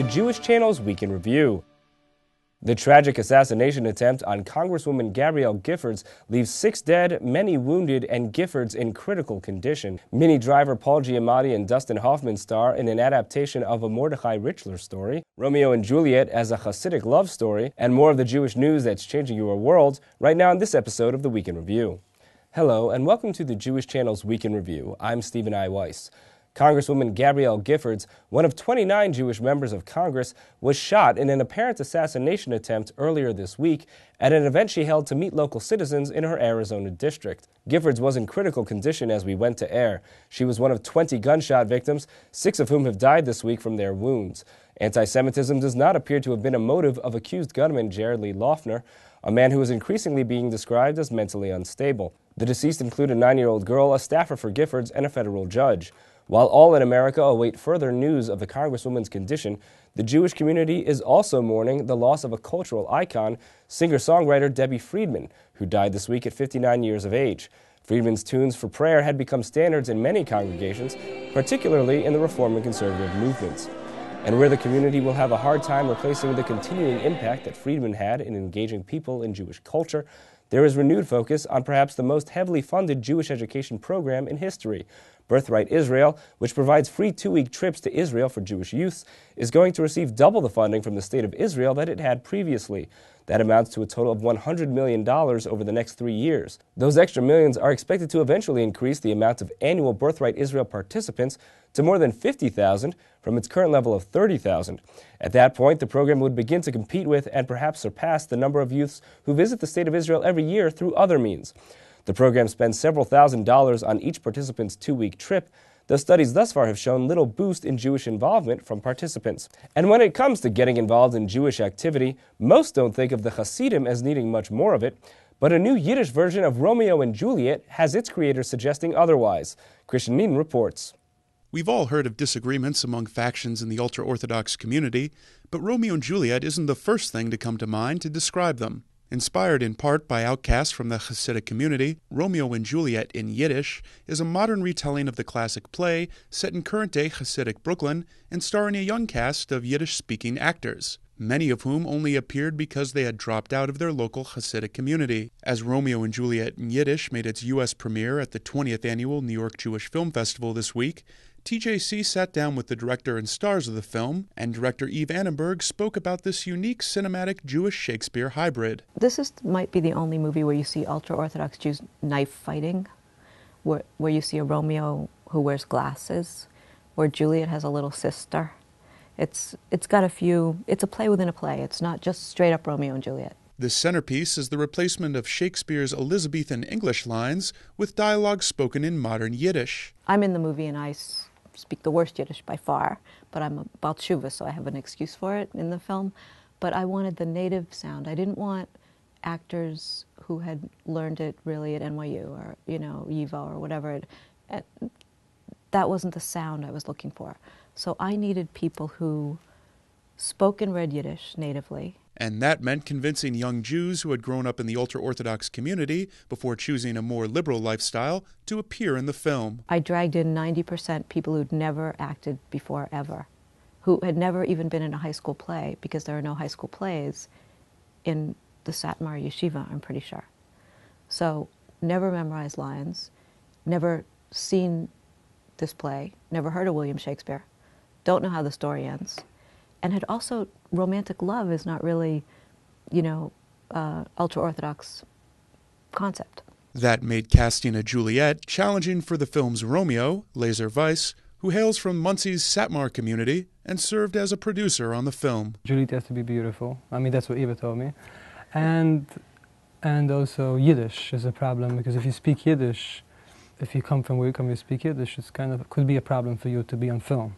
Jewish Channel's Week in Review. The tragic assassination attempt on Congresswoman Gabrielle Giffords leaves 6 dead, many wounded, and Giffords in critical condition. Minnie Driver, Paul Giamatti, and Dustin Hoffman star in an adaptation of a Mordechai Richler story, Romeo and Juliet as a Hasidic love story, and more of the Jewish news that's changing your world right now in this episode of the Week in Review. Hello, and welcome to the Jewish Channel's Week in Review. I'm Stephen I. Weiss. Congresswoman Gabrielle Giffords, one of 29 Jewish members of Congress, was shot in an apparent assassination attempt earlier this week at an event she held to meet local citizens in her Arizona district. Giffords was in critical condition as we went to air. She was one of 20 gunshot victims, 6 of whom have died this week from their wounds. Anti-Semitism does not appear to have been a motive of accused gunman Jared Lee Loeffner, a man who is increasingly being described as mentally unstable. The deceased include a 9-year-old girl, a staffer for Giffords, and a federal judge. While all in America await further news of the Congresswoman's condition, the Jewish community is also mourning the loss of a cultural icon, singer-songwriter Debbi Friedman, who died this week at 59 years of age. Friedman's tunes for prayer had become standards in many congregations, particularly in the Reform and Conservative movements. And where the community will have a hard time replacing the continuing impact that Friedman had in engaging people in Jewish culture, there is renewed focus on perhaps the most heavily funded Jewish education program in history. Birthright Israel, which provides free 2-week trips to Israel for Jewish youths, is going to receive double the funding from the state of Israel that it had previously. That amounts to a total of $100 million over the next 3 years. Those extra millions are expected to eventually increase the amount of annual Birthright Israel participants to more than 50,000 from its current level of 30,000. At that point, the program would begin to compete with and perhaps surpass the number of youths who visit the state of Israel every year through other means. The program spends several $1,000s on each participant's 2-week trip, though studies thus far have shown little boost in Jewish involvement from participants. And when it comes to getting involved in Jewish activity, most don't think of the Hasidim as needing much more of it, but a new Yiddish version of Romeo and Juliet has its creators suggesting otherwise. Christian Neen reports. We've all heard of disagreements among factions in the ultra-Orthodox community, but Romeo and Juliet isn't the first thing to come to mind to describe them. Inspired in part by outcasts from the Hasidic community, Romeo and Juliet in Yiddish is a modern retelling of the classic play set in current-day Hasidic Brooklyn and starring a young cast of Yiddish-speaking actors, many of whom only appeared because they had dropped out of their local Hasidic community. As Romeo and Juliet in Yiddish made its U.S. premiere at the 20th Annual New York Jewish Film Festival this week, TJC sat down with the director and stars of the film, and director Eve Annenberg spoke about this unique cinematic Jewish-Shakespeare hybrid. This might be the only movie where you see ultra-Orthodox Jews knife fighting, where you see a Romeo who wears glasses, where Juliet has a little sister. It's got a few, it's a play within a play. It's not just straight up Romeo and Juliet. The centerpiece is the replacement of Shakespeare's Elizabethan English lines with dialogue spoken in modern Yiddish. I'm in the movie and I speak the worst Yiddish by far, but I'm about Shuva, so I have an excuse for it in the film. But I wanted the native sound. I didn't want actors who had learned it really at NYU or, YIVA or whatever. That wasn't the sound I was looking for. So I needed people who spoke and read Yiddish natively. And that meant convincing young Jews who had grown up in the ultra-Orthodox community before choosing a more liberal lifestyle to appear in the film. I dragged in 90% people who'd never acted before ever, who had never even been in a high school play, because there are no high school plays in the Satmar Yeshiva, I'm pretty sure. So never memorized lines, never seen this play, never heard of William Shakespeare, don't know how the story ends. And had also, romantic love is not really, ultra-Orthodox concept. That made casting a Juliet challenging for the film's Romeo, Laser Weiss, who hails from Muncie's Satmar community and served as a producer on the film. Juliet has to be beautiful. I mean, that's what Eva told me. And also Yiddish is a problem, because if you speak Yiddish, if you come from where you come, you speak Yiddish, it's could be a problem for you to be on film.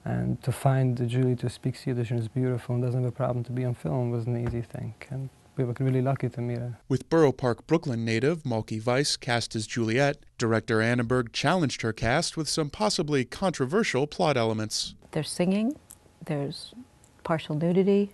And to find a Juliet who speaks Yiddish and is beautiful and doesn't have a problem to be on film was an easy thing. And we were really lucky to meet her. With Borough Park, Brooklyn native Malky Weiss cast as Juliet, director Annenberg challenged her cast with some possibly controversial plot elements. There's singing, there's partial nudity,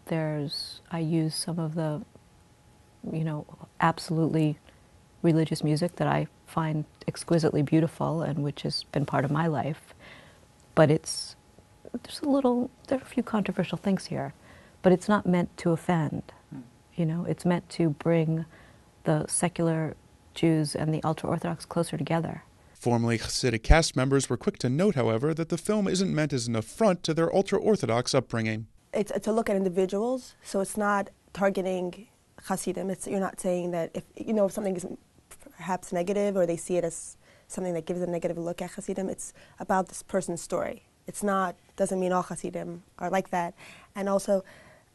I use some of the, absolutely religious music that I find exquisitely beautiful and which has been part of my life. But it's there are a few controversial things here, but it's not meant to offend. You know, it's meant to bring the secular Jews and the ultra-Orthodox closer together. Formerly Hasidic cast members were quick to note, however, that the film isn't meant as an affront to their ultra-Orthodox upbringing. It's a look at individuals, so it's not targeting Hasidim. You're not saying that if something is perhaps negative or they see it as something that gives a negative look at Hasidim, it's about this person's story. Doesn't mean all Hasidim are like that. And also,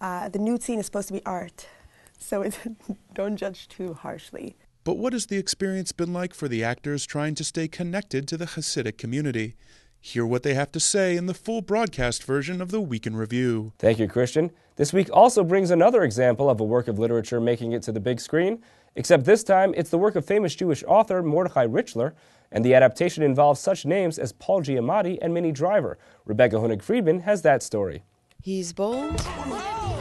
the nude scene is supposed to be art, so don't judge too harshly. But what has the experience been like for the actors trying to stay connected to the Hasidic community? Hear what they have to say in the full broadcast version of the Week in Review. Thank you, Christian. This week also brings another example of a work of literature making it to the big screen, except this time it's the work of famous Jewish author Mordechai Richler, and the adaptation involves such names as Paul Giamatti and Minnie Driver. Rebecca Honig-Friedman has that story. He's bold.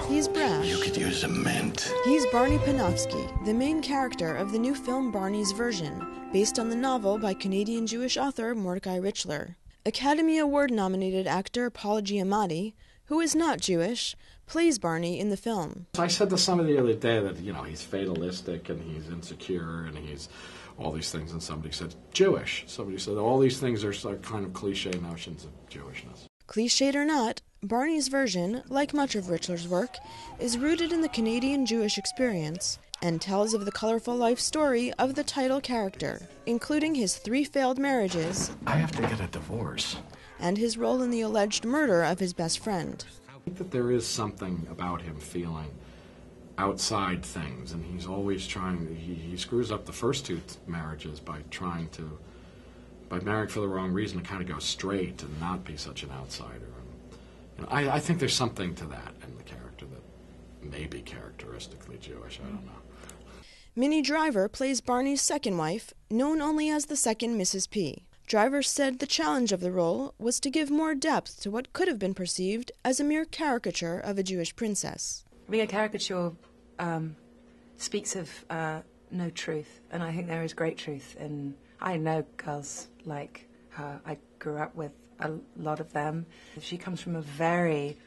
He's brash. You could use a mint. He's Barney Panofsky, the main character of the new film Barney's Version, based on the novel by Canadian Jewish author Mordechai Richler. Academy Award-nominated actor Paul Giamatti, who is not Jewish, plays Barney in the film. I said to somebody the other day that, he's fatalistic and he's insecure and he's all these things, and somebody said, Jewish. Somebody said, all these things are kind of cliche notions of Jewishness. Cliched or not, Barney's Version, like much of Richler's work, is rooted in the Canadian Jewish experience and tells of the colorful life story of the title character, including his 3 failed marriages. I have to get a divorce. And his role in the alleged murder of his best friend. I think that there is something about him feeling outside things, and he's always trying. He screws up the first 2 marriages by marrying for the wrong reason to kind of go straight and not be such an outsider. And I think there's something to that in the character that may be characteristically Jewish. I don't know. Minnie Driver plays Barney's second wife, known only as the second Mrs. P. Driver said the challenge of the role was to give more depth to what could have been perceived as a mere caricature of a Jewish princess. Being a caricature speaks of no truth, and I think there is great truth. And I know girls like her. I grew up with a lot of them. She comes from a very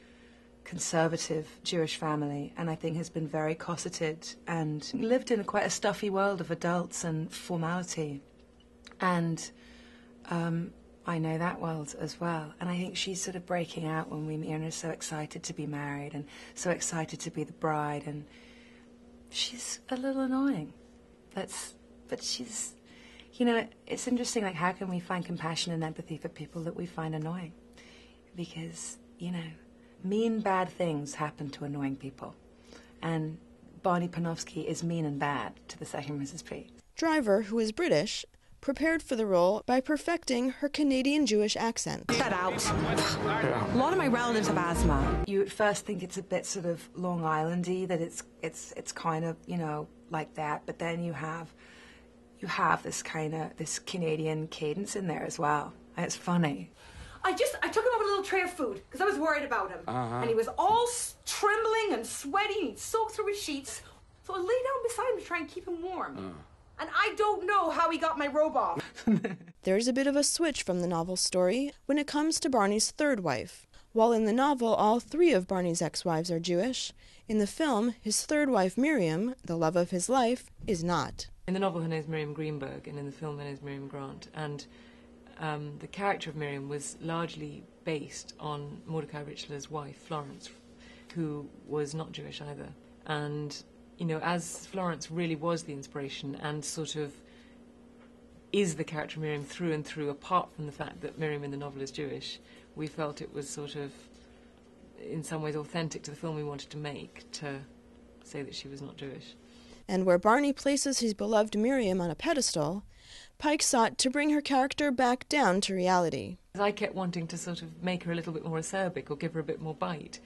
conservative Jewish family, and I think has been very cosseted and lived in quite a stuffy world of adults and formality. And I know that world as well. And I think she's sort of breaking out when we meet her and is so excited to be married and so excited to be the bride. And she's a little annoying. But she's, it's interesting, like, how can we find compassion and empathy for people that we find annoying? Because, mean, bad things happen to annoying people. And Barney Panofsky is mean and bad to the second Mrs. P. Driver, who is British, prepared for the role by perfecting her Canadian Jewish accent. Cut that out. A lot of my relatives have asthma. You at first think it's a bit sort of Long Island-y, that it's kind of, like that, but then you have this this Canadian cadence in there as well. And it's funny. I took him over a little tray of food because I was worried about him. And he was all trembling and sweaty and he'd soaked through his sheets. So I lay down beside him to try and keep him warm. And I don't know how he got my robe off. There's a bit of a switch from the novel's story when it comes to Barney's third wife. While in the novel all 3 of Barney's ex-wives are Jewish, in the film his third wife Miriam, the love of his life, is not. In the novel her name is Miriam Greenberg, and in the film her name is Miriam Grant. And the character of Miriam was largely based on Mordechai Richler's wife, Florence, who was not Jewish either. And as Florence really was the inspiration and sort of is the character of Miriam through and through, apart from the fact that Miriam in the novel is Jewish, we felt it was sort of, in some ways, authentic to the film we wanted to make, to say that she was not Jewish. And where Barney places his beloved Miriam on a pedestal, Pike sought to bring her character back down to reality. I kept wanting to sort of make her a little bit more acerbic or give her a bit more bite.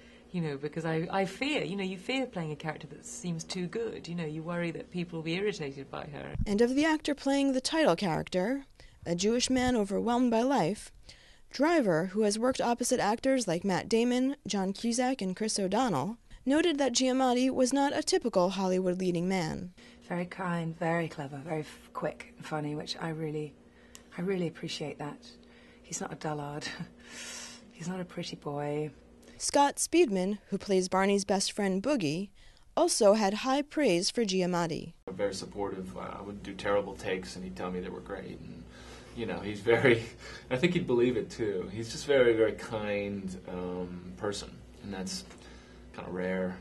Because I fear, you fear playing a character that seems too good. You worry that people will be irritated by her. And of the actor playing the title character, a Jewish man overwhelmed by life, Driver, who has worked opposite actors like Matt Damon, John Cusack, and Chris O'Donnell, noted that Giamatti was not a typical Hollywood leading man. Very kind, very clever, very quick and funny, which I really appreciate that. He's not a dullard. He's not a pretty boy. Scott Speedman, who plays Barney's best friend Boogie, also had high praise for Giamatti. Very supportive. I would do terrible takes and he'd tell me they were great. And, you know, he's very, I think he'd believe it too. He's just very, very kind person. And that's kind of rare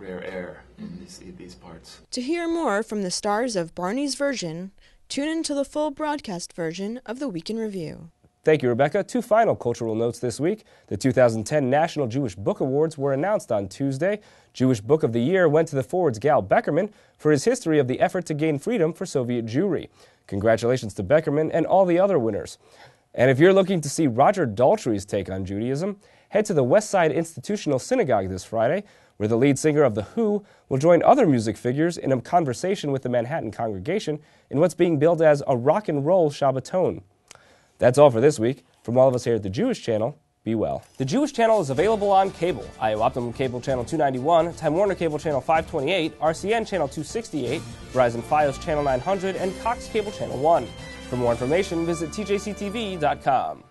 air in these parts. To hear more from the stars of Barney's version, tune into the full broadcast version of the Week in Review. Thank you, Rebecca. Two final cultural notes this week. The 2010 National Jewish Book Awards were announced on Tuesday. Jewish Book of the Year went to the forward's Gal Beckerman for his history of the effort to gain freedom for Soviet Jewry. Congratulations to Beckerman and all the other winners. And if you're looking to see Roger Daltrey's take on Judaism, head to the West Side Institutional Synagogue this Friday, where the lead singer of The Who will join other music figures in a conversation with the Manhattan congregation in what's being billed as a rock and roll Shabbaton. That's all for this week. From all of us here at the Jewish Channel, be well. The Jewish Channel is available on cable. IO Optimum Cable Channel 291, Time Warner Cable Channel 528, RCN Channel 268, Verizon Fios Channel 900, and Cox Cable Channel 1. For more information, visit tjctv.com.